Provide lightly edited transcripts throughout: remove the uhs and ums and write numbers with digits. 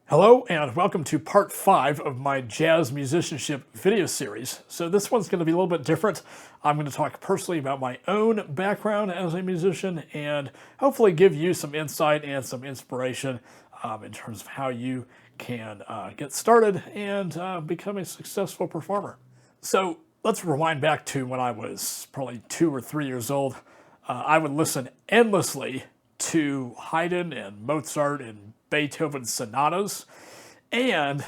Hello and welcome to part 5 of my jazz musicianship video series. So this one's going to be a little bit different. I'm going to talk personally about my own background as a musician and hopefully give you some insight and some inspiration in terms of how you can get started and become a successful performer. So let's rewind back to when I was probably 2 or 3 years old. I would listen endlessly to Haydn and Mozart and Beethoven sonatas, and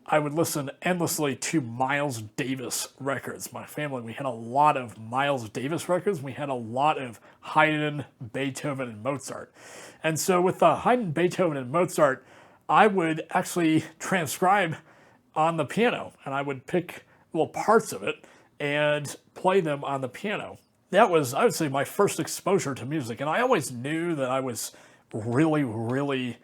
I would listen endlessly to Miles Davis records. My family, we had a lot of Miles Davis records. We had a lot of Haydn, Beethoven, and Mozart. And so with Haydn, Beethoven, and Mozart, I would actually transcribe on the piano, and I would pick little parts of it and play them on the piano. That was, I would say, my first exposure to music, and I always knew that I was really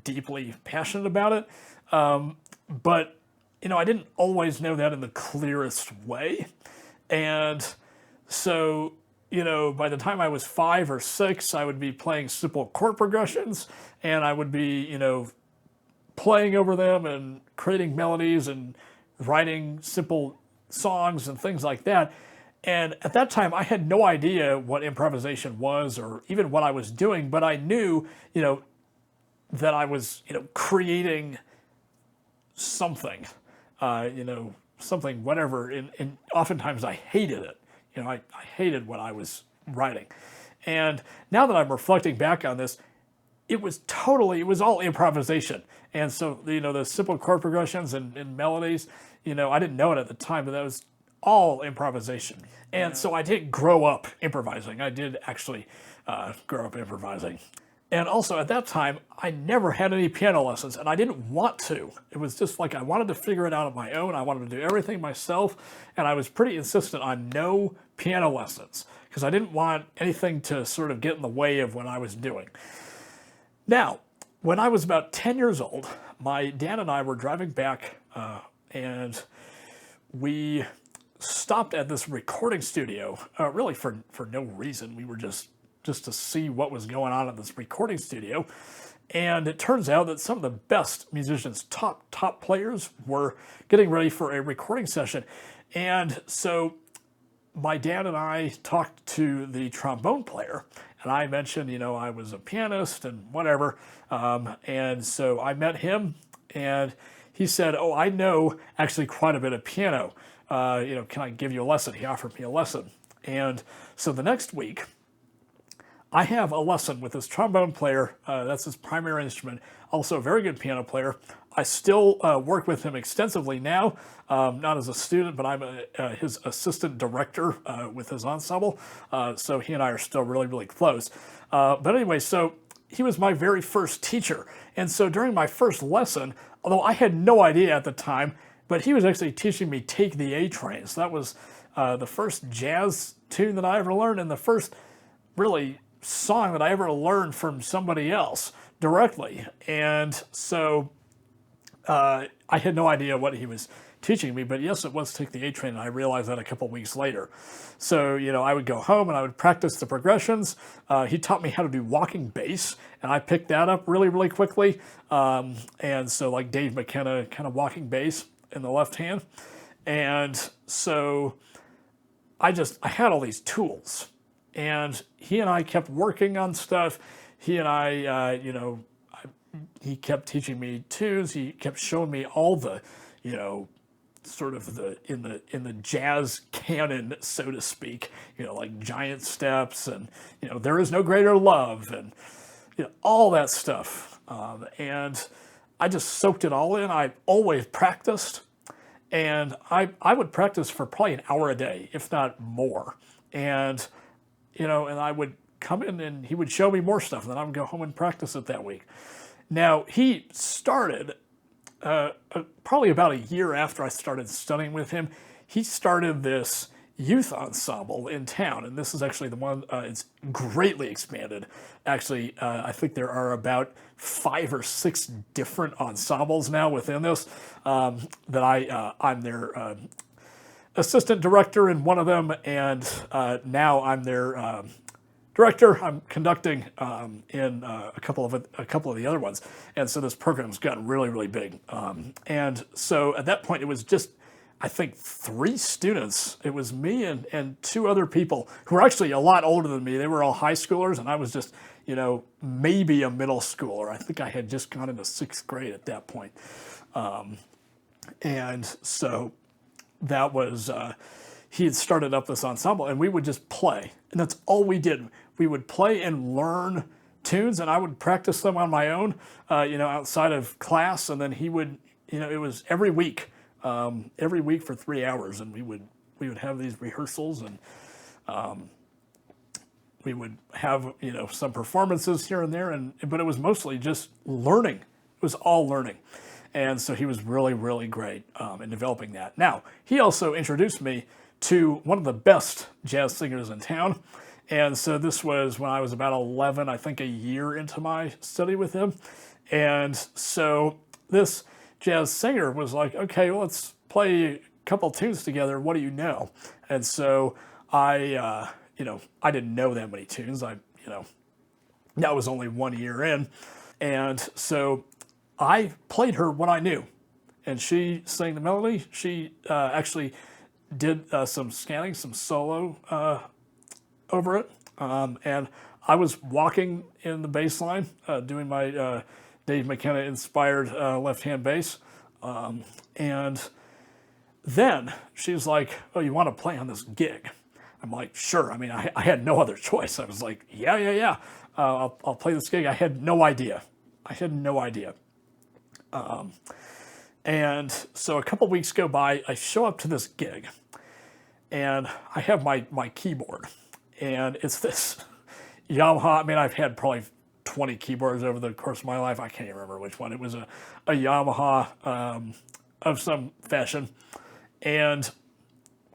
deeply passionate about it. But, I didn't always know that in the clearest way. And so, by the time I was 5 or 6, I would be playing simple chord progressions and I would be, playing over them and creating melodies and writing simple songs and things like that. And at that time, I had no idea what improvisation was or even what I was doing, but I knew, that I was, creating something, something, whatever. And oftentimes I hated it. I hated what I was writing. And now that I'm reflecting back on this, it was all improvisation. And so, the simple chord progressions and melodies, I didn't know it at the time, but that was all improvisation. And so I didn't grow up improvising. I did actually grow up improvising. And also at that time, I never had any piano lessons, and I didn't want to. It was just like I wanted to figure it out on my own. I wanted to do everything myself, and I was pretty insistent on no piano lessons because I didn't want anything to sort of get in the way of what I was doing. Now, when I was about 10 years old, my dad and I were driving back, and we stopped at this recording studio, really for no reason. We were just to see what was going on in this recording studio. And it turns out that some of the best musicians, top players, were getting ready for a recording session. And so my dad and I talked to the trombone player, and I mentioned, I was a pianist and whatever. And so I met him, and he said, "Oh, I know actually quite a bit of piano. Can I give you a lesson?" He offered me a lesson. And so the next week, I have a lesson with this trombone player. That's his primary instrument. Also a very good piano player. I still work with him extensively now, not as a student, but I'm his assistant director with his ensemble. So he and I are still really close. But anyway, so he was my very first teacher. And so during my first lesson, although I had no idea at the time, but he was actually teaching me Take the A Train. So that was the first jazz tune that I ever learned, and the first really song that I ever learned from somebody else directly. And so I had no idea what he was teaching me, but yes, it was Take the A Train, and I realized that a couple weeks later. So, I would go home and I would practice the progressions. He taught me how to do walking bass, and I picked that up really quickly. And so like Dave McKenna kind of walking bass in the left hand. And so I had all these tools. And he and I kept working on stuff. He and I, he kept teaching me tunes. He kept showing me all the, sort of in the jazz canon, so to speak, like Giant Steps and, There Is No Greater Love and, all that stuff. And I just soaked it all in. I always practiced. And I would practice for probably an hour a day, if not more. And and I would come in and he would show me more stuff, and then I would go home and practice it that week. Now, he started, probably about a year after I started studying with him, he started this youth ensemble in town, and this is actually the one, it's greatly expanded. Actually, I think there are about 5 or 6 different ensembles now within this, that I'm their assistant director in one of them, and now I'm their director. I'm conducting in a couple of the other ones, and so this program's gotten really, really big. And so at that point, it was just, I think, 3 students. It was me and 2 other people who were actually a lot older than me. They were all high schoolers, and I was just, maybe a middle schooler. I think I had just gone into 6th grade at that point. And so that was, he had started up this ensemble, and we would just play. And that's all we did. We would play and learn tunes, and I would practice them on my own, outside of class. And then he would, it was every week for 3 hours, and we would have these rehearsals, and we would have, some performances here and there, but it was mostly just learning. It was all learning. And so he was really, really great in developing that. Now, he also introduced me to one of the best jazz singers in town. And so this was when I was about 11, I think a year into my study with him. And so this jazz singer was like, okay, well, let's play a couple tunes together. What do you know? And so I didn't know that many tunes. That was only 1 year in. And so I played her what I knew, and she sang the melody. She actually did some scanning, some solo over it. And I was walking in the bass line, doing my Dave McKenna inspired left-hand bass. And then she's like, oh, you want to play on this gig? I'm like, sure. I mean, I had no other choice. I was like, yeah. I'll play this gig. I had no idea. And so a couple weeks go by, I show up to this gig, and I have my keyboard, and it's this Yamaha. I mean, I've had probably 20 keyboards over the course of my life. I can't even remember which one. It was a Yamaha of some fashion, and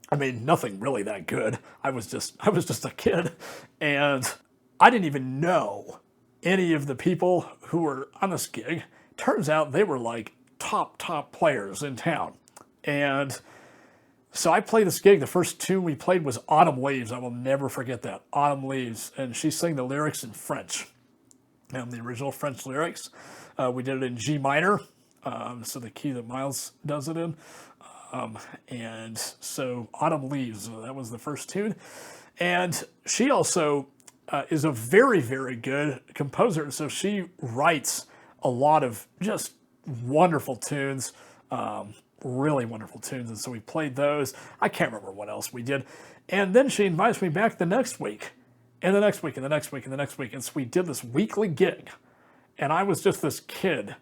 I mean, nothing really that good. I was just a kid, and I didn't even know any of the people who were on this gig. Turns out they were like top players in town. And so I played this gig. The first tune we played was Autumn Leaves. I will never forget that. Autumn Leaves. And she sang the lyrics in French. The original French lyrics. We did it in G minor. So the key that Miles does it in. And so Autumn Leaves, that was the first tune. And she also is a very, very good composer. So she writes a lot of just wonderful tunes, really wonderful tunes. And so we played those. I can't remember what else we did. And then she invites me back the next week, and the next week, and the next week, and the next week. And so we did this weekly gig. And I was just this kid.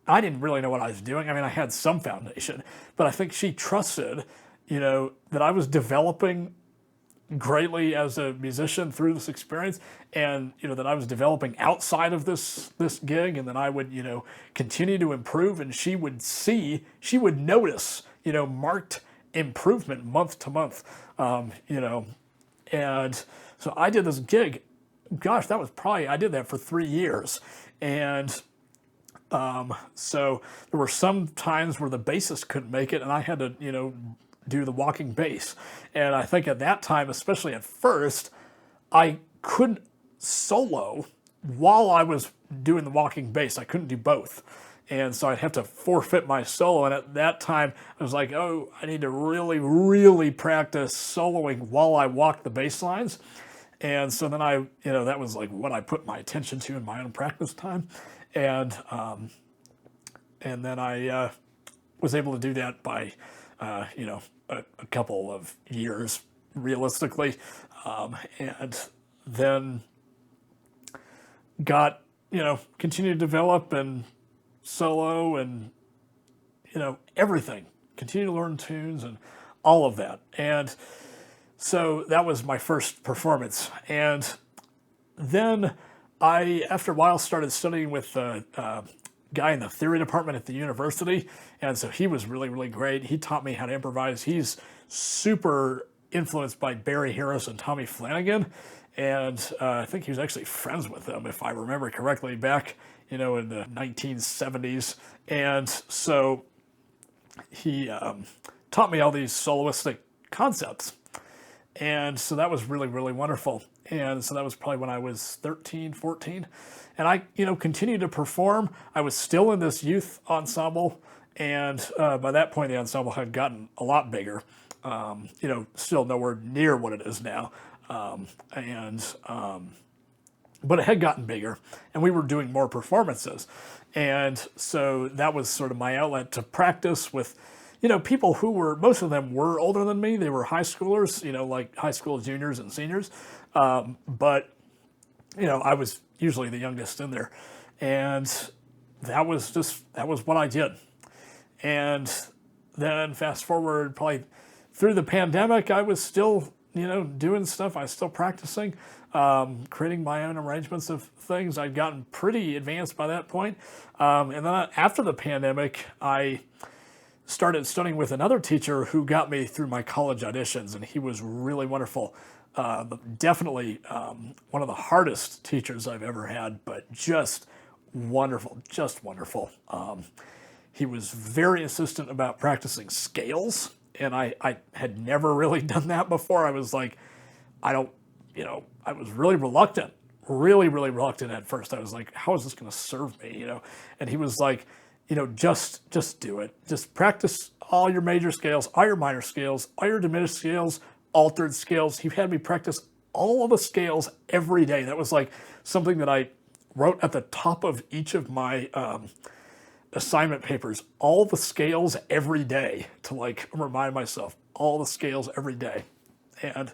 I didn't really know what I was doing. I mean, I had some foundation, but I think she trusted, that I was developing greatly as a musician through this experience, and that I was developing outside of this gig, and then I would continue to improve, and she would notice marked improvement month to month, and so I did this gig. Gosh, I did that for 3 years, and so there were some times where the bassist couldn't make it, and I had to do the walking bass. And I think at that time, especially at first, I couldn't solo while I was doing the walking bass. I couldn't do both. And so I'd have to forfeit my solo. And at that time, I was like, oh, I need to really, really practice soloing while I walk the bass lines. And so then that was like what I put my attention to in my own practice time. And then I was able to do that by, a couple of years, realistically, and then got, continued to develop and solo and, everything. Continue to learn tunes and all of that. And so that was my first performance. And then I, after a while, started studying with guy in the theory department at the university, and so he was really, really great. He taught me how to improvise. He's super influenced by Barry Harris and Tommy Flanagan, and I think he was actually friends with them, if I remember correctly, back in the 1970s. And so he taught me all these soloistic concepts, and so that was really, really wonderful. And so that was probably when I was 13, 14. And I, continued to perform. I was still in this youth ensemble. And by that point, the ensemble had gotten a lot bigger. Still nowhere near what it is now. But it had gotten bigger, and we were doing more performances. And so that was sort of my outlet to practice with, people who most of them were older than me. They were high schoolers, like high school juniors and seniors. But I was usually the youngest in there. And that was what I did. And then fast forward probably through the pandemic, I was still, doing stuff. I was still practicing, creating my own arrangements of things. I'd gotten pretty advanced by that point. And then after the pandemic, I started studying with another teacher who got me through my college auditions, and he was really wonderful. Definitely one of the hardest teachers I've ever had, but just wonderful, just wonderful. He was very insistent about practicing scales, and I had never really done that before. I was like, I was really reluctant at first. I was like, how is this going to serve me, And he was like, just do it. Just practice all your major scales, all your minor scales, all your diminished scales, altered scales. He had me practice all of the scales every day. That was like something that I wrote at the top of each of my assignment papers, all the scales every day, to like remind myself all the scales every day. And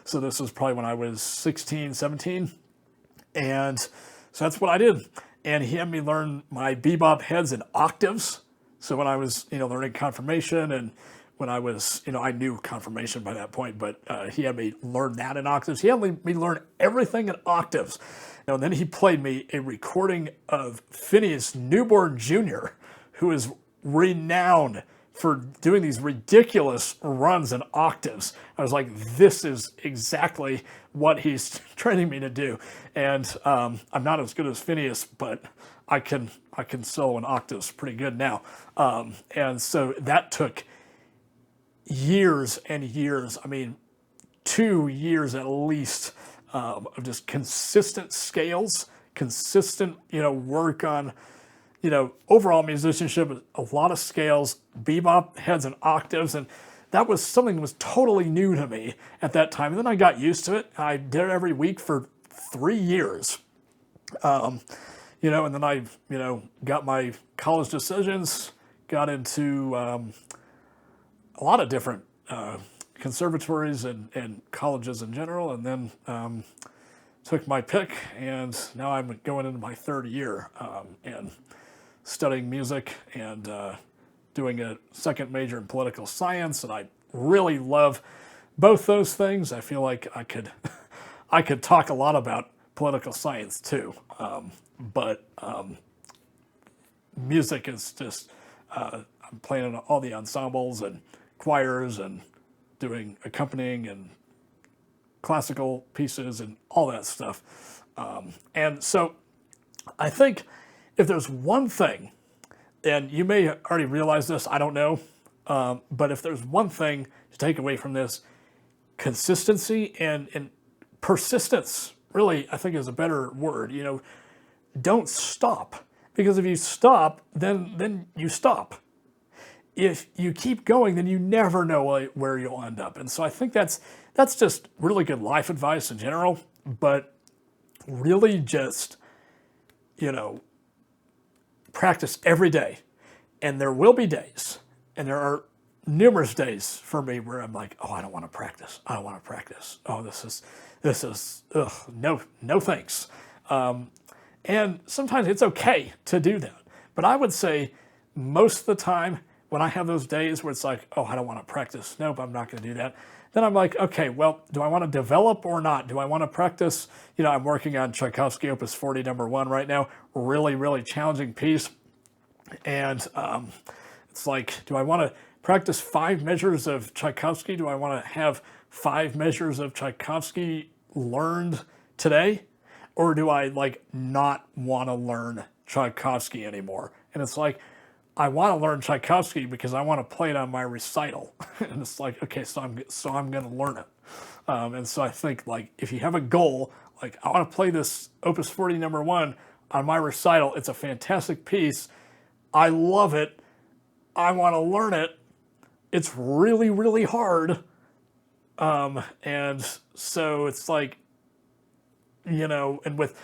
so this was probably when I was 16, 17. And so that's what I did. And he had me learn my bebop heads and octaves. So when I was, learning confirmation, and when I was, I knew confirmation by that point, but he had me learn that in octaves. He had me learn everything in octaves. And then he played me a recording of Phineas Newborn Jr., who is renowned for doing these ridiculous runs in octaves. I was like, this is exactly what he's training me to do. And I'm not as good as Phineas, but I can solo in octaves pretty good now. And so that took years and years. 2 years at least of just consistent scales, consistent, work on, overall musicianship, a lot of scales, bebop heads and octaves. And that was something that was totally new to me at that time. And then I got used to it. I did it every week for 3 years. And then I, got my college decisions, got into a lot of different conservatories and colleges in general, and then took my pick, and now I'm going into my third year and studying music and doing a second major in political science, and I really love both those things. I feel like I could talk a lot about political science too, but music is just I'm playing in all the ensembles and choirs and doing accompanying and classical pieces and all that stuff. And so I think if there's one thing, and you may already realize this, I don't know, but if there's one thing to take away from this, consistency and persistence, really, I think is a better word. Don't stop, because if you stop, then you stop. If you keep going, then you never know where you'll end up. And so I think that's just really good life advice in general, but really just, practice every day. And there will be days, and there are numerous days for me where I'm like, oh, I don't want to practice. I don't want to practice. Oh, this is, no thanks. And sometimes it's okay to do that. But I would say most of the time, when I have those days where it's like, oh, I don't want to practice. Nope, I'm not going to do that. Then I'm like, okay, well, do I want to develop or not? Do I want to practice? I'm working on Tchaikovsky Opus 40 #1 right now. Really, really challenging piece. And it's like, do I want to practice 5 measures of Tchaikovsky? Do I want to have 5 measures of Tchaikovsky learned today? Or do I not want to learn Tchaikovsky anymore? And it's like, I want to learn Tchaikovsky because I want to play it on my recital. And it's like, okay, so I'm going to learn it. And so I think, like, if you have a goal, like, I want to play this Opus 40 #1 on my recital. It's a fantastic piece. I love it. I want to learn it. It's really, really hard. And so it's like, you know, and with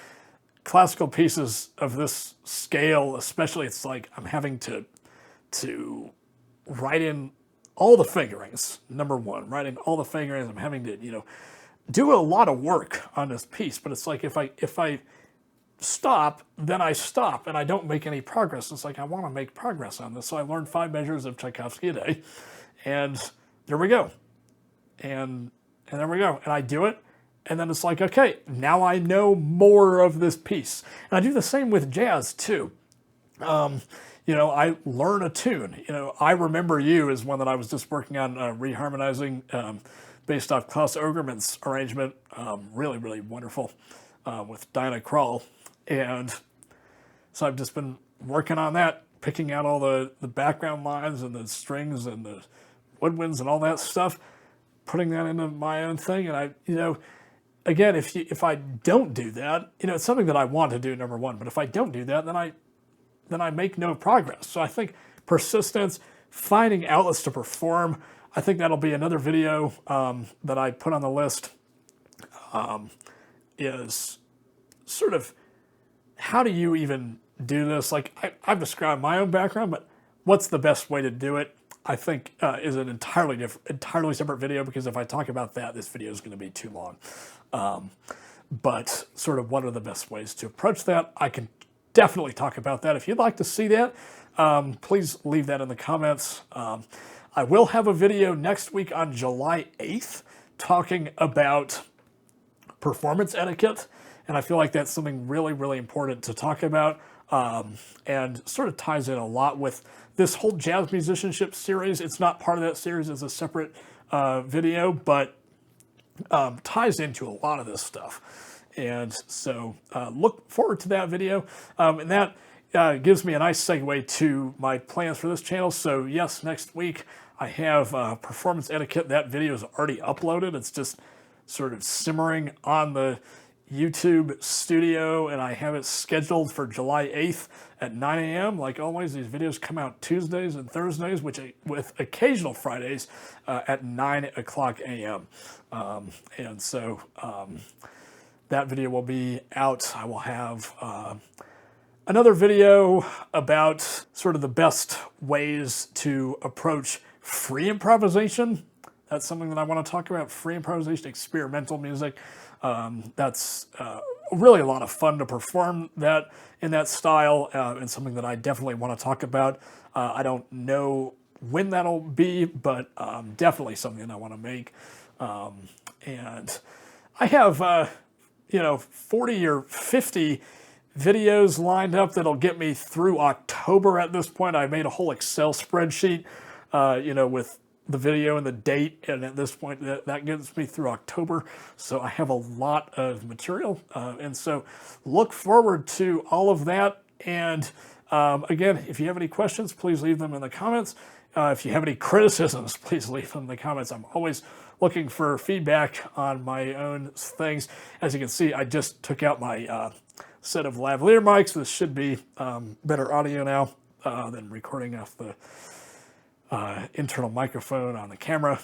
classical pieces of this scale, especially, it's like I'm having to write in all the fingerings. #1, writing all the fingerings. I'm having to, you know, do a lot of work on this piece. But it's like if I stop, then I stop and I don't make any progress. It's like I want to make progress on this. So I learned 5 measures of Tchaikovsky a day, and there we go. And there we go. And I do it. And then it's like, okay, now I know more of this piece. And I do the same with jazz too. You know, I learn a tune. You know, I Remember You is one that I was just working on reharmonizing based off Klaus Ogerman's arrangement. Really, really wonderful with Diana Krall. And so I've just been working on that, picking out all the background lines and the strings and the woodwinds and all that stuff, putting that into my own thing. And I, you know, again, if I don't do that, you know, it's something that I want to do, #1. But if I don't do that, then I make no progress. So I think persistence, finding outlets to perform. I think that'll be another video that I put on the list. Is sort of how do you even do this? Like I've described my own background, but what's the best way to do it? I think is an entirely separate video, because if I talk about that, this video is going to be too long. But sort of what are the best ways to approach that? I can definitely talk about that. If you'd like to see that, please leave that in the comments. I will have a video next week on July 8th talking about performance etiquette, and I feel like that's something really, really important to talk about, and sort of ties in a lot with this whole jazz musicianship series. It's not part of that series, it's a separate video, but ties into a lot of this stuff. And so look forward to that video. And that gives me a nice segue to my plans for this channel. So yes, next week I have performance etiquette. That video is already uploaded. It's just sort of simmering on the YouTube studio, and I have it scheduled for July 8th at 9 a.m. Like always, these videos come out Tuesdays and Thursdays, with occasional Fridays at 9 o'clock a.m. And so that video will be out. I will have another video about sort of the best ways to approach free improvisation. That's something that I want to talk about, free improvisation, experimental music. That's really a lot of fun to perform that in that style, and something that I definitely want to talk about. I don't know when that'll be, but definitely something I want to make. And I have, you know, 40 or 50 videos lined up that'll get me through October at this point. I made a whole Excel spreadsheet, you know, with the video and the date, and at this point that gets me through October. So I have a lot of material, and so look forward to all of that. And again, if you have any questions, please leave them in the comments. If you have any criticisms, please leave them in the comments. I'm always looking for feedback on my own things. As you can see, I just took out my set of lavalier mics. This should be better audio now than recording off the internal microphone on the camera.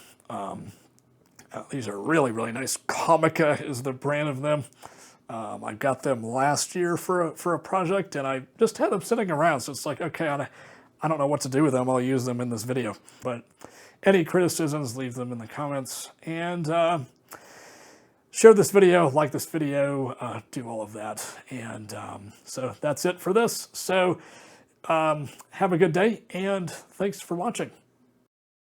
These are really, really nice. Comica is the brand of them. I got them last year for a project, and I just had them sitting around. So it's like, okay, I don't know what to do with them. I'll use them in this video. But any criticisms, leave them in the comments. And share this video, like this video, do all of that. And so that's it for this. So have a good day, and thanks for watching.